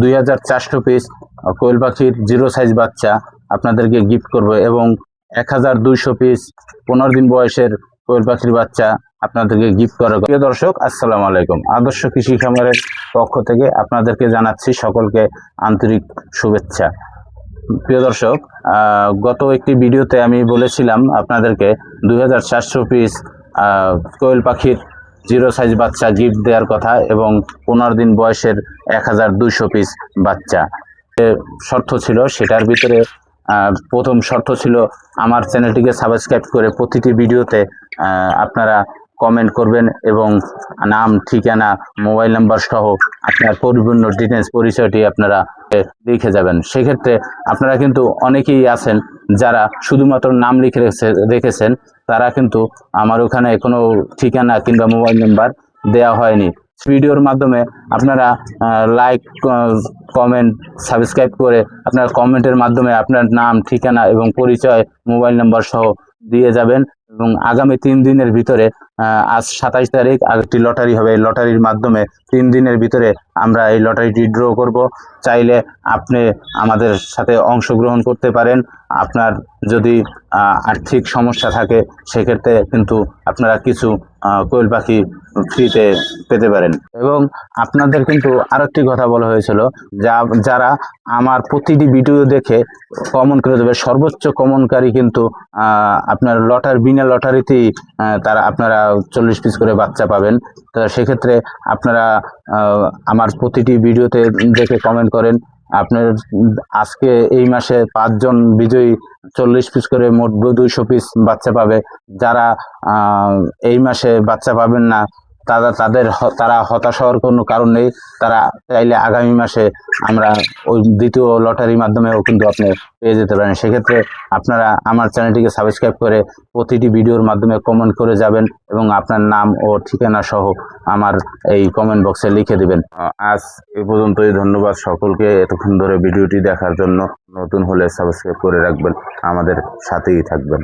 2400 piece কোয়েল পাখির zero size বাচ্চা আপনাদেরকে গিফট করব এবং 1200 পিস 15 দিন বয়সের কোয়েল পাখির বাচ্চা আপনাদেরকে গিফট করা। প্রিয় দর্শক, আসসালামু আলাইকুম। আদর্শ কৃষি খামারের পক্ষ থেকে আপনাদেরকে জানাচ্ছি সকলকে আন্তরিক শুভেচ্ছা। প্রিয় দর্শক, গত একটি ভিডিওতে আমি বলেছিলাম আপনাদেরকে 2400 পিস কোয়েল পাখির জিরো সাইজ বাচ্চা গিফট দেওয়ার কথা এবং 15 দিন বয়সের 1200 পিস বাচ্চা। শর্ত ছিল, সেটার ভিতরে প্রথম শর্ত ছিল আমার চ্যানেলটিকে সাবস্ক্রাইব করে প্রতিটি ভিডিওতে আপনারা কমেন্ট করবেন এবং নাম, ঠিকানা, মোবাইল নাম্বার সহ আপনার পরিপূর্ণ ডিটেলস পরিচয়টি আপনারা লিখে যাবেন। সেক্ষেত্রে আপনারা কিন্তু অনেকেই আছেন যারা শুধুমাত্র নাম লিখে রেখেছেন, তারা কিন্তু আমার ওখানে কোনো ঠিকানা কিংবা মোবাইল নাম্বার দেওয়া হয়নি। ভিডিওর মাধ্যমে আপনারা লাইক, কমেন্ট, সাবস্ক্রাইব করে আপনার কমেন্টের মাধ্যমে আপনার নাম, ঠিকানা এবং পরিচয়, মোবাইল নাম্বার সহ দিয়ে যাবেন এবং আগামী 3 দিনের ভিতরে আজ 27 তারিখ একটি লটারি হবে। এই লটারির মাধ্যমে 3 দিনের ভিতরে আমরা এই লটারিটি ড্র করব। চাইলে আপনি আমাদের সাথে অংশগ্রহণ করতে পারেন। আপনার যদি আর্থিক সমস্যা থাকে সেক্ষেত্রে কিন্তু আপনারা কিছু কোয়েল পাখি ফ্রিতে পেতে পারেন। এবং আপনাদের কিন্তু আরেকটি কথা বলা হয়েছিল, যারা আমার প্রতিটি ভিডিও দেখে কমন করে দেবে, সর্বোচ্চ কমনকারী কিন্তু আপনার বিনা লটারিতেই আপনারা 40 পিস করে বাচ্চা পাবেন। তো সেক্ষেত্রে আপনারা আমার প্রতিটি ভিডিওতে দেখে কমেন্ট করেন। আপনার আজকে এই মাসে 5 জন বিজয়ী 40 পিস করে মোট 200 পিস বাচ্চা পাবে। যারা এই মাসে বাচ্চা পাবেন না তারা হতাশ হওয়ার কোনো কারণ নেই। তারা চাইলে আগামী মাসে আমরা ওই দ্বিতীয় লটারির মাধ্যমেও কিন্তু আপনি পেয়ে যেতে পারেন। সেক্ষেত্রে আপনারা আমার চ্যানেলটিকে সাবস্ক্রাইব করে প্রতিটি ভিডিওর মাধ্যমে কমেন্ট করে যাবেন এবং আপনার নাম ও ঠিকানা সহ আমার এই কমেন্ট বক্সে লিখে দিবেন। আজ এ পর্যন্তই। ধন্যবাদ সকলকে এতক্ষণ ধরে ভিডিওটি দেখার জন্য। নতুন হলে সাবস্ক্রাইব করে রাখবেন, আমাদের সাথেই থাকবেন।